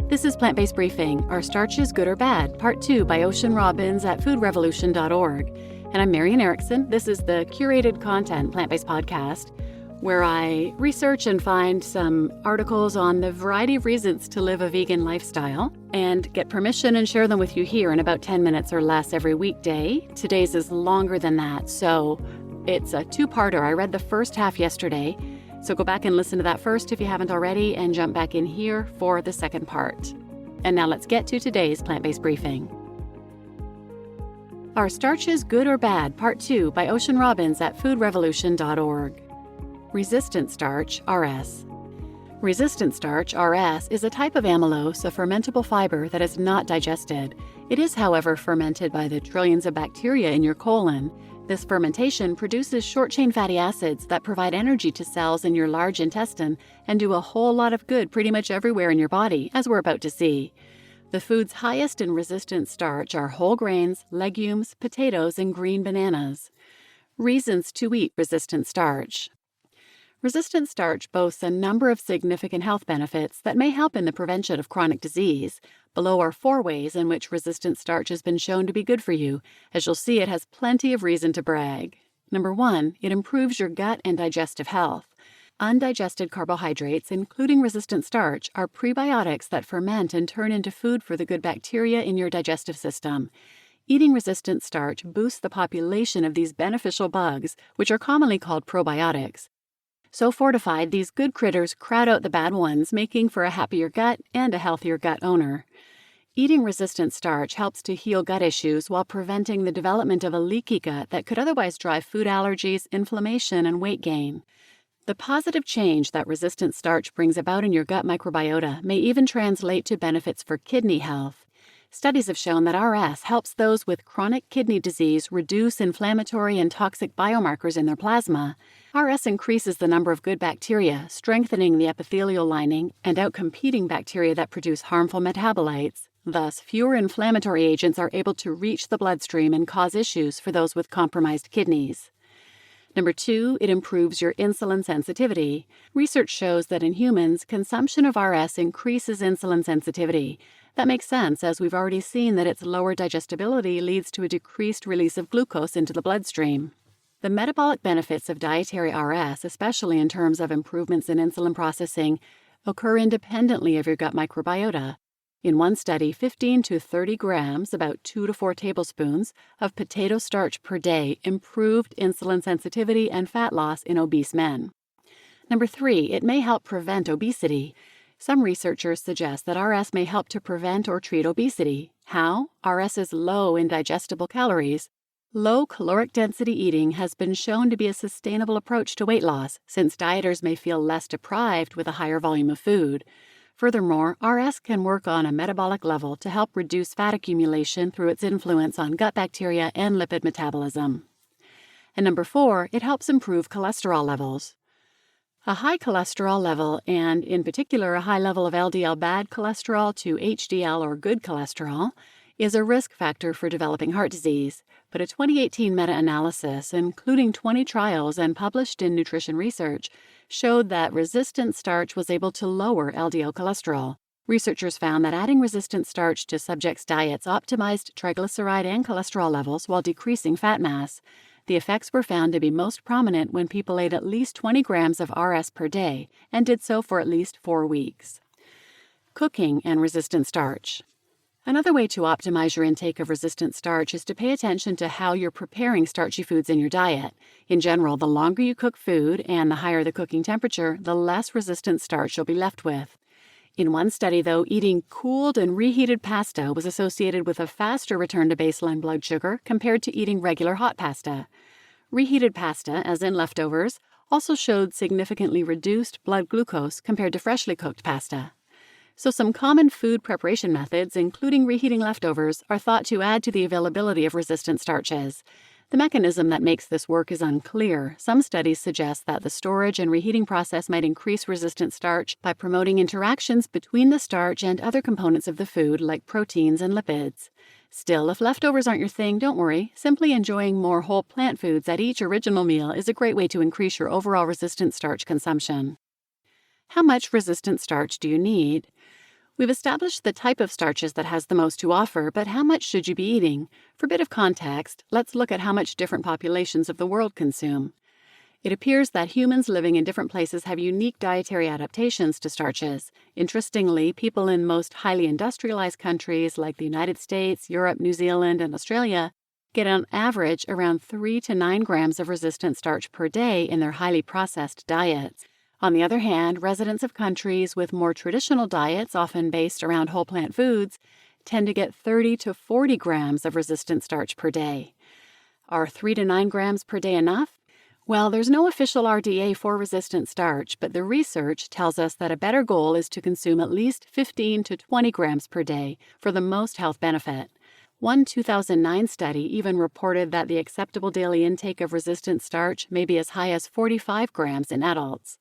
This is Plant-Based Briefing, Are Starches Good or Bad? Part 2 by Ocean Robbins at foodrevolution.org. And I'm Marian Erickson. This is the curated content plant-based podcast where I research and find some articles on the variety of reasons to live a vegan lifestyle and get permission and share them with you here in about 10 minutes or less every weekday. Today's is longer than that, so it's a two-parter. I read the first half yesterday, so go back and listen to that first if you haven't already and jump back in here for the second part. And now let's get to today's plant-based briefing. Are Starches Good or Bad? Part 2 by Ocean Robbins at foodrevolution.org. Resistant Starch, RS. Resistant Starch, RS, is a type of amylose, a fermentable fiber that is not digested. It is, however, fermented by the trillions of bacteria in your colon. This fermentation produces short-chain fatty acids that provide energy to cells in your large intestine and do a whole lot of good pretty much everywhere in your body, as we're about to see. The foods highest in resistant starch are whole grains, legumes, potatoes, and green bananas. Reasons to eat resistant starch. Resistant starch boasts a number of significant health benefits that may help in the prevention of chronic disease. Below are 4 ways in which resistant starch has been shown to be good for you. As you'll see, it has plenty of reason to brag. Number 1, it improves your gut and digestive health. Undigested carbohydrates, including resistant starch, are prebiotics that ferment and turn into food for the good bacteria in your digestive system. Eating resistant starch boosts the population of these beneficial bugs, which are commonly called probiotics. So fortified, these good critters crowd out the bad ones, making for a happier gut and a healthier gut owner. Eating resistant starch helps to heal gut issues while preventing the development of a leaky gut that could otherwise drive food allergies, inflammation, and weight gain. The positive change that resistant starch brings about in your gut microbiota may even translate to benefits for kidney health. Studies have shown that RS helps those with chronic kidney disease reduce inflammatory and toxic biomarkers in their plasma. RS increases the number of good bacteria, strengthening the epithelial lining and outcompeting bacteria that produce harmful metabolites. Thus, fewer inflammatory agents are able to reach the bloodstream and cause issues for those with compromised kidneys. Number 2, it improves your insulin sensitivity. Research shows that in humans, consumption of RS increases insulin sensitivity. That makes sense, as we've already seen that its lower digestibility leads to a decreased release of glucose into the bloodstream. The metabolic benefits of dietary RS, especially in terms of improvements in insulin processing, occur independently of your gut microbiota. In one study, 15 to 30 grams, about 2 to 4 tablespoons, of potato starch per day improved insulin sensitivity and fat loss in obese men. Number 3, it may help prevent obesity. Some researchers suggest that RS may help to prevent or treat obesity. How? RS is low in digestible calories. Low caloric density eating has been shown to be a sustainable approach to weight loss, since dieters may feel less deprived with a higher volume of food. Furthermore, RS can work on a metabolic level to help reduce fat accumulation through its influence on gut bacteria and lipid metabolism. And number 4, it helps improve cholesterol levels. A high cholesterol level, and in particular a high level of LDL bad cholesterol to HDL or good cholesterol, is a risk factor for developing heart disease. But a 2018 meta-analysis, including 20 trials and published in Nutrition Research, showed that resistant starch was able to lower LDL cholesterol. Researchers found that adding resistant starch to subjects' diets optimized triglyceride and cholesterol levels while decreasing fat mass. The effects were found to be most prominent when people ate at least 20 grams of RS per day and did so for at least 4 weeks. Cooking and resistant starch. Another way to optimize your intake of resistant starch is to pay attention to how you're preparing starchy foods in your diet. In general, the longer you cook food and the higher the cooking temperature, the less resistant starch you'll be left with. In one study, though, eating cooled and reheated pasta was associated with a faster return to baseline blood sugar compared to eating regular hot pasta. Reheated pasta, as in leftovers, also showed significantly reduced blood glucose compared to freshly cooked pasta. So some common food preparation methods, including reheating leftovers, are thought to add to the availability of resistant starches. The mechanism that makes this work is unclear. Some studies suggest that the storage and reheating process might increase resistant starch by promoting interactions between the starch and other components of the food like proteins and lipids. Still, if leftovers aren't your thing, don't worry. Simply enjoying more whole plant foods at each original meal is a great way to increase your overall resistant starch consumption. How much resistant starch do you need? We've established the type of starches that has the most to offer, but how much should you be eating? For a bit of context, let's look at how much different populations of the world consume. It appears that humans living in different places have unique dietary adaptations to starches. Interestingly, people in most highly industrialized countries like the United States, Europe, New Zealand, and Australia get on average around 3 to 9 grams of resistant starch per day in their highly processed diets. On the other hand, residents of countries with more traditional diets, often based around whole plant foods, tend to get 30 to 40 grams of resistant starch per day. Are 3 to 9 grams per day enough? Well, there's no official RDA for resistant starch, but the research tells us that a better goal is to consume at least 15 to 20 grams per day for the most health benefit. One 2009 study even reported that the acceptable daily intake of resistant starch may be as high as 45 grams in adults.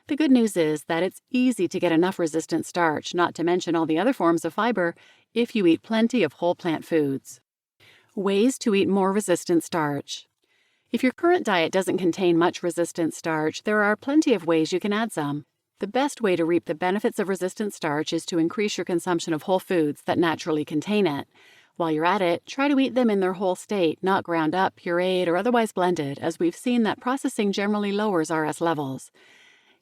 The good news is that it's easy to get enough resistant starch, not to mention all the other forms of fiber, if you eat plenty of whole plant foods. Ways to eat more resistant starch. If your current diet doesn't contain much resistant starch, there are plenty of ways you can add some. The best way to reap the benefits of resistant starch is to increase your consumption of whole foods that naturally contain it. While you're at it, try to eat them in their whole state, not ground up, pureed, or otherwise blended, as we've seen that processing generally lowers RS levels.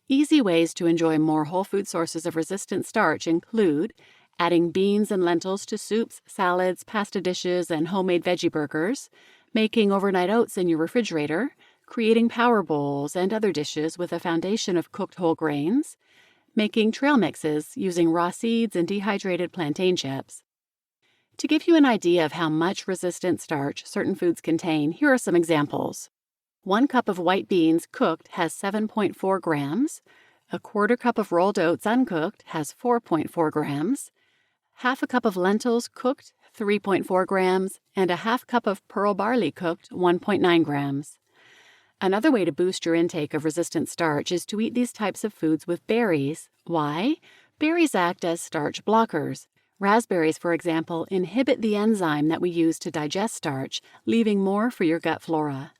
Easy ways to enjoy more whole food sources of resistant starch include adding beans and lentils to soups, salads, pasta dishes, and homemade veggie burgers, making overnight oats in your refrigerator, creating power bowls and other dishes with a foundation of cooked whole grains, making trail mixes using raw seeds and dehydrated plantain chips. To give you an idea of how much resistant starch certain foods contain, here are some examples. 1 cup of white beans cooked has 7.4 grams, a quarter cup of rolled oats uncooked has 4.4 grams, half a cup of lentils cooked 3.4 grams, and a half cup of pearl barley cooked 1.9 grams. Another way to boost your intake of resistant starch is to eat these types of foods with berries. Why? Berries act as starch blockers. Raspberries, for example, inhibit the enzyme that we use to digest starch, leaving more for your gut flora.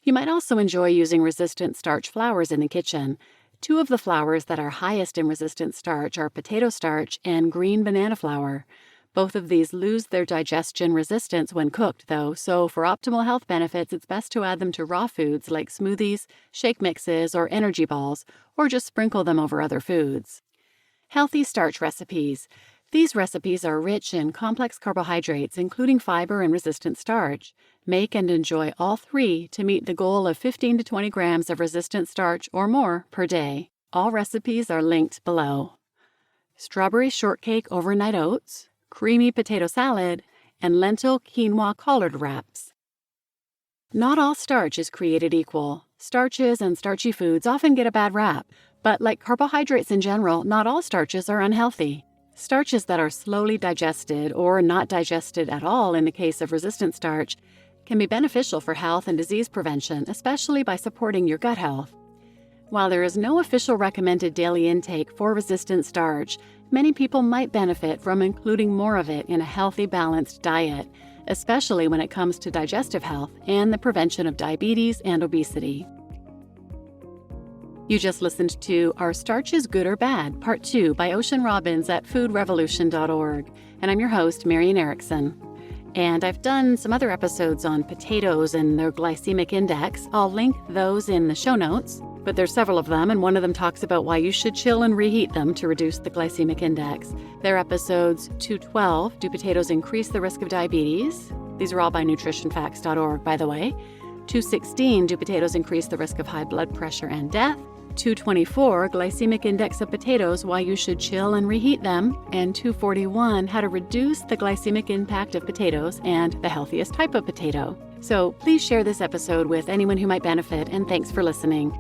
You might also enjoy using resistant starch flours in the kitchen. 2 of the flours that are highest in resistant starch are potato starch and green banana flour. Both of these lose their digestion resistance when cooked, though, so for optimal health benefits, it's best to add them to raw foods like smoothies, shake mixes, or energy balls, or just sprinkle them over other foods. Healthy starch recipes. These recipes are rich in complex carbohydrates, including fiber and resistant starch. Make and enjoy all 3 to meet the goal of 15 to 20 grams of resistant starch or more per day. All recipes are linked below. Strawberry shortcake overnight oats, creamy potato salad, and lentil quinoa collard wraps. Not all starch is created equal. Starches and starchy foods often get a bad rap, but like carbohydrates in general, not all starches are unhealthy. Starches that are slowly digested or not digested at all in the case of resistant starch can be beneficial for health and disease prevention, especially by supporting your gut health. While there is no official recommended daily intake for resistant starch, many people might benefit from including more of it in a healthy, balanced diet, especially when it comes to digestive health and the prevention of diabetes and obesity. You just listened to Are Starches Good or Bad? Part 2 by Ocean Robbins at foodrevolution.org, and I'm your host, Marian Erickson. And I've done some other episodes on potatoes and their glycemic index. I'll link those in the show notes, but there's several of them, and one of them talks about why you should chill and reheat them to reduce the glycemic index. They're episodes 212, Do Potatoes Increase the Risk of Diabetes? These are all by nutritionfacts.org, by the way. 216, Do Potatoes Increase the Risk of High Blood Pressure and Death? 224, Glycemic Index of Potatoes, Why You Should Chill and Reheat Them, and 241, How to Reduce the Glycemic Impact of Potatoes and the Healthiest Type of Potato. So please share this episode with anyone who might benefit, and thanks for listening.